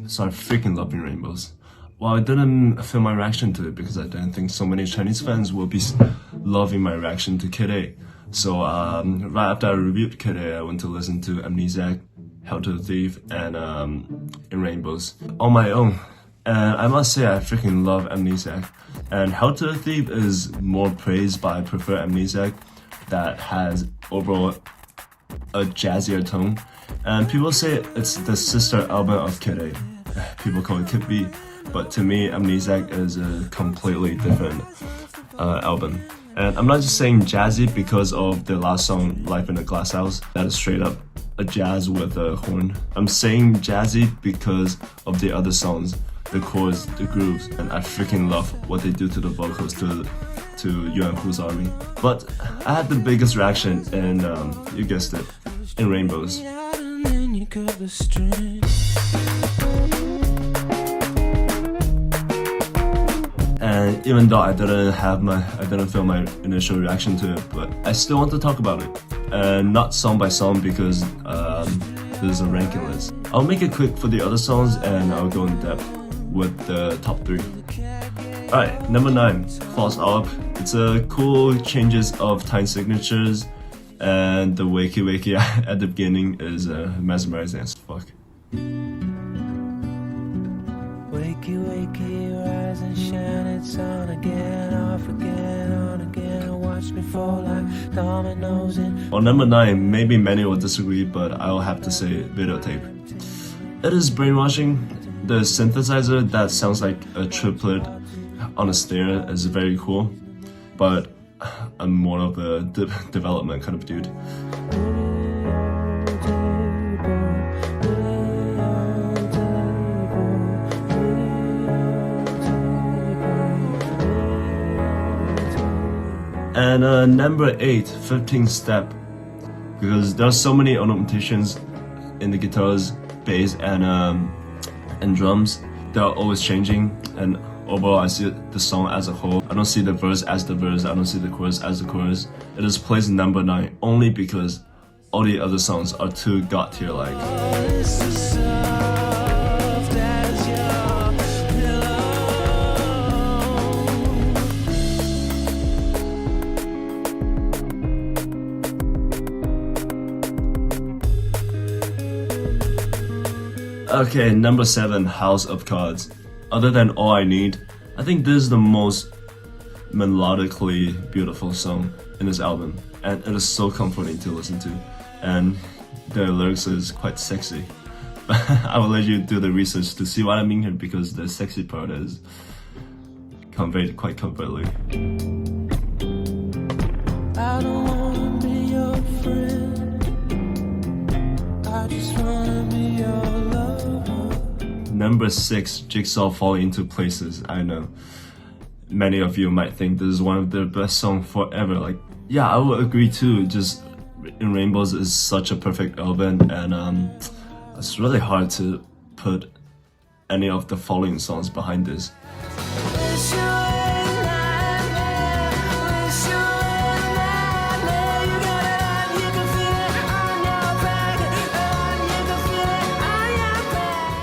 So I freaking love In Rainbows. Well, I didn't film my reaction to it because I didn't think so many Chinese fans would be loving my reaction to Kid A. So right after I reviewed Kid A, I went to listen to Amnesiac, Hell to the Thief, and In Rainbows on my own. And I must say I freaking love Amnesiac. And Hell to the Thief is more praised, but I prefer Amnesiac that has overall a jazzier tone. And people say it's the sister album of Kid A. People call it Kid B. But to me, Amnesiac is a completely different album. And I'm not just saying jazzy because of the last song, Life in a Glass House. That is straight up a jazz with a horn. I'm saying jazzy because of the other songs, the chords, the grooves, and I freaking love what they do to the vocals to Yuan Hu's Army. But I had the biggest reaction in, you guessed it, In Rainbows. And even though I didn't film my initial reaction to it, but I still want to talk about it. And not song by song because there's a ranking list. I'll make it quick for the other songs and I'll go in depth with the top 3. Alright, number 9, Faust Arp. It's a cool changes of time signatures, and the wakey wakey at the beginning is mesmerizing as fuck. Wakey, wakey, rise and shine, it's on again, off again, on again, watch me fall like dominoes in. On number 9, maybe many will disagree, but I'll have to say Videotape. It is brainwashing. The synthesizer that sounds like a triplet on a snare is very cool, but I'm more of a development kind of dude. And number 8, 15 Step, because there are so many ornamentations in the guitars, bass, and drums. They're always changing, and overall I see the song as a whole. I don't see the verse as the verse, I don't see the chorus as the chorus. It is placed number 9 only because all the other songs are too god tier like. Okay, number 7, House of Cards. Other than All I Need, I think this is the most melodically beautiful song in this album, and it is so comforting to listen to, and the lyrics is quite sexy. But I will let you do the research to see what I mean here, because the sexy part is conveyed quite covertly. I don't wanna be your friend, I just wanna be your lover. Number 6, Jigsaw Falling into Places. I know many of you might think this is one of their best songs forever. Like, yeah, I would agree too. Just In Rainbows is such a perfect album, and it's really hard to put any of the following songs behind this.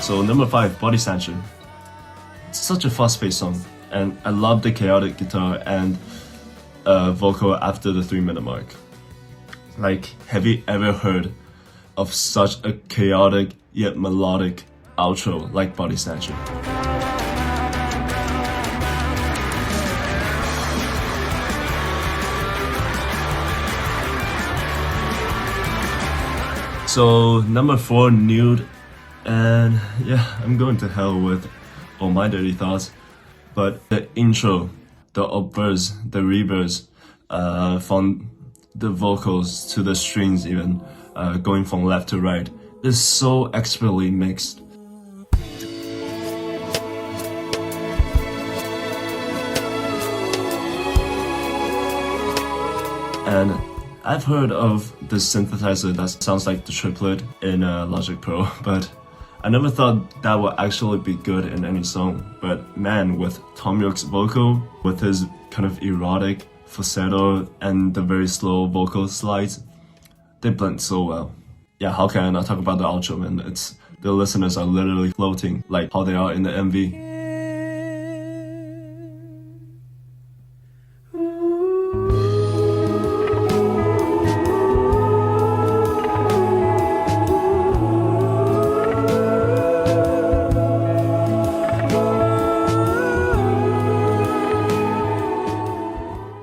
So number 5, Bodysnatchers. It's such a fast-paced song, and I love the chaotic guitar and vocal after the 3-minute mark. Like, have you ever heard of such a chaotic yet melodic outro like Bodysnatchers? So number 4, Nude. And yeah, I'm going to hell with all my dirty thoughts, but the intro, the up-verse, the reverse, from the vocals to the strings even, going from left to right, is so expertly mixed. And I've heard of this synthesizer that sounds like the triplet in Logic Pro, but I never thought that would actually be good in any song. But man, with Tom York's vocal, with his kind of erotic falsetto and the very slow vocal slides, they blend so well. Yeah, how can I not talk about the outro, man? It's the listeners are literally floating like how they are in the MV.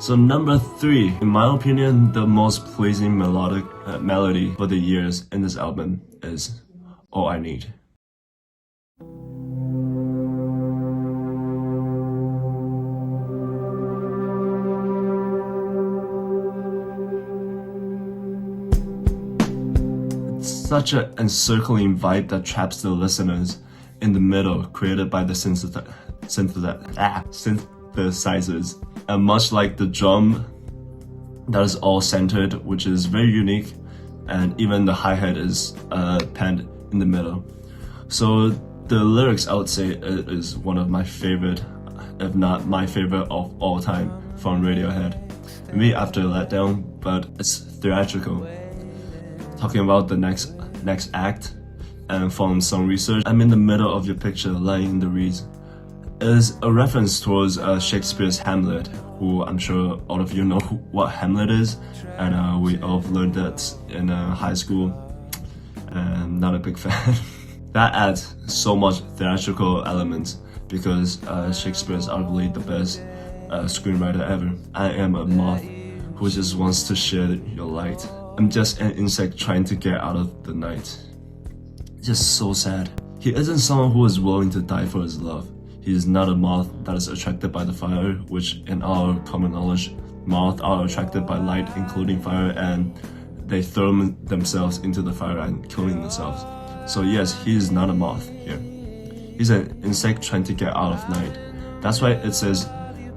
So number 3, in my opinion, the most pleasing melodic melody for the years in this album is All I Need. It's such an encircling vibe that traps the listeners in the middle, created by the synthesizers. And much like the drum, that is all centered, which is very unique, and even the hi-hat is panned in the middle. So the lyrics, I would say, is one of my favorite, if not my favorite of all time from Radiohead. Maybe after Letdown, but it's theatrical. Talking about the next act, and from some research, I'm in the middle of your picture, lying in the reeds, is a reference towards Shakespeare's Hamlet, who I'm sure all of you know what Hamlet is, and we all learned that in high school, and not a big fan. That adds so much theatrical elements because Shakespeare is arguably the best screenwriter ever. I am a moth who just wants to share your light. I'm just an insect trying to get out of the night. Just so sad. He isn't someone who is willing to die for his love. He is not a moth that is attracted by the fire, which in our common knowledge, moths are attracted by light, including fire, and they throw themselves into the fire and killing themselves. So yes, he is not a moth here. He's an insect trying to get out of night. That's why it says,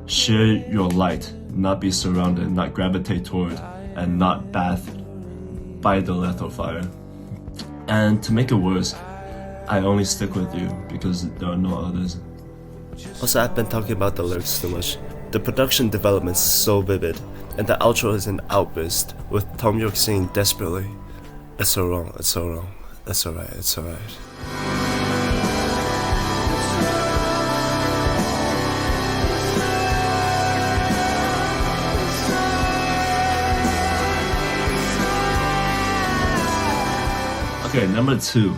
share your light, not be surrounded, not gravitate toward, and not bathed by the lethal fire. And to make it worse, I only stick with you because there are no others. Also, I've been talking about the lyrics too much. The production development is so vivid, and the outro is an outburst, with Tom York singing desperately, "It's so wrong, it's so wrong, it's alright, it's alright." Okay, number 2.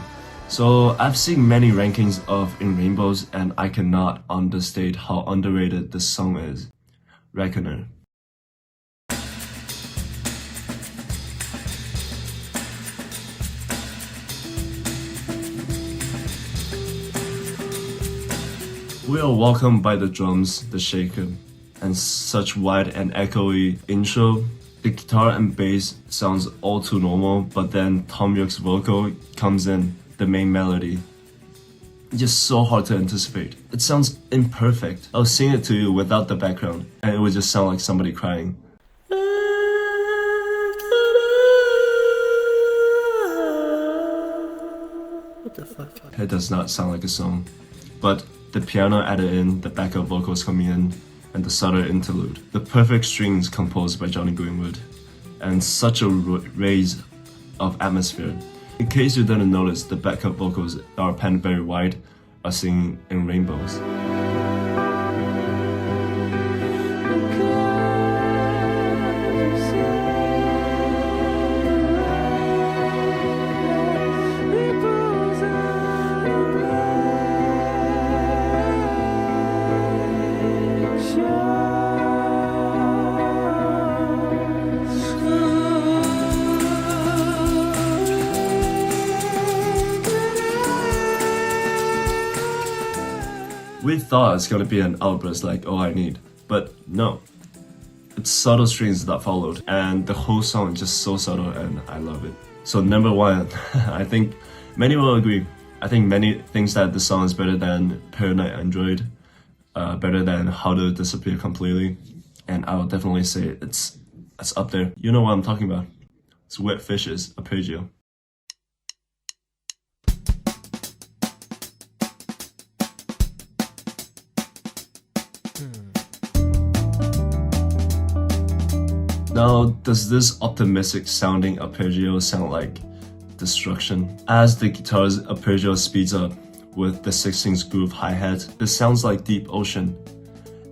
So I've seen many rankings of In Rainbows, and I cannot understate how underrated this song is. Reckoner. We are welcomed by the drums, the shaker, and such wide and echoey intro. The guitar and bass sounds all too normal, but then Tom York's vocal comes in, the main melody. It's just so hard to anticipate. It sounds imperfect. I'll sing it to you without the background, and it would just sound like somebody crying. What the fuck? It does not sound like a song. But the piano added in, the backup vocals coming in, and the subtle interlude. The perfect strings composed by Johnny Greenwood, and such a raise of atmosphere. In case you didn't notice, the backup vocals that are panned very wide are singing In Rainbows. We thought it's gonna be an outburst like All I Need, but no. It's subtle strings that followed, and the whole song is just so subtle, and I love it. So number 1, I think many will agree. I think many thinks that the song is better than Paranoid Android, better than How to Disappear Completely, and I will definitely say it's up there. You know what I'm talking about. It's Wet Fishes, Appregi. Now, does this optimistic sounding arpeggio sound like destruction. As the guitar's arpeggio speeds up with the 16th groove hi-hat, it sounds like deep ocean.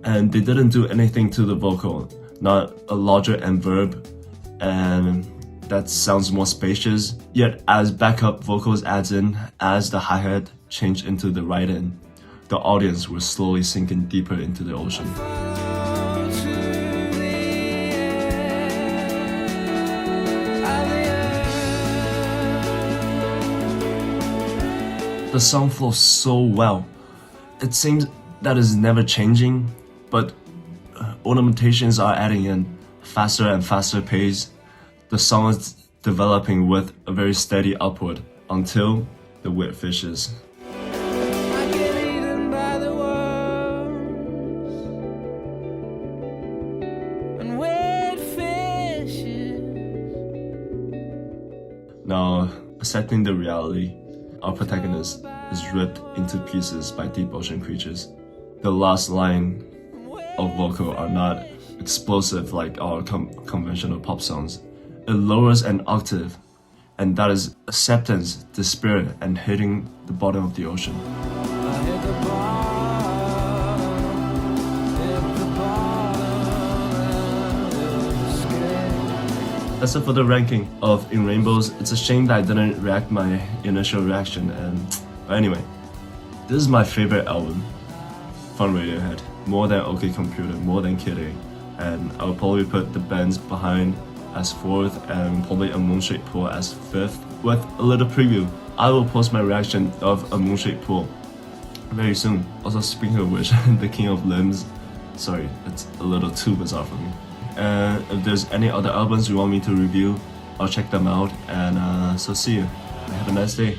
And they didn't do anything to the vocal, not a larger end verb, and that sounds more spacious. Yet as backup vocals adds in, as the hi-hat changed into the right end, the audience was slowly sinking deeper into the ocean. The song flows so well. It seems that is never changing, but ornamentations are adding in faster and faster pace. The song is developing with a very steady upward until the weird fishes. Now, accepting the reality, our protagonist is ripped into pieces by deep ocean creatures. The last line of vocal are not explosive like our conventional pop songs. It lowers an octave, and that is acceptance, despair, and hitting the bottom of the ocean. That's it for the ranking of In Rainbows. It's a shame that I didn't react my initial reaction, but anyway, this is my favorite album from Radiohead, more than OK Computer, more than Kid A, and I'll probably put the bands behind as 4th and probably A Moonshaped Pool as 5th. With a little preview, I will post my reaction of A Moonshaped Pool very soon. Also, speaking of which, The King of Limbs, sorry, it's a little too bizarre for me. And if there's any other albums you want me to review, I'll check them out, and so see you. Have a nice day.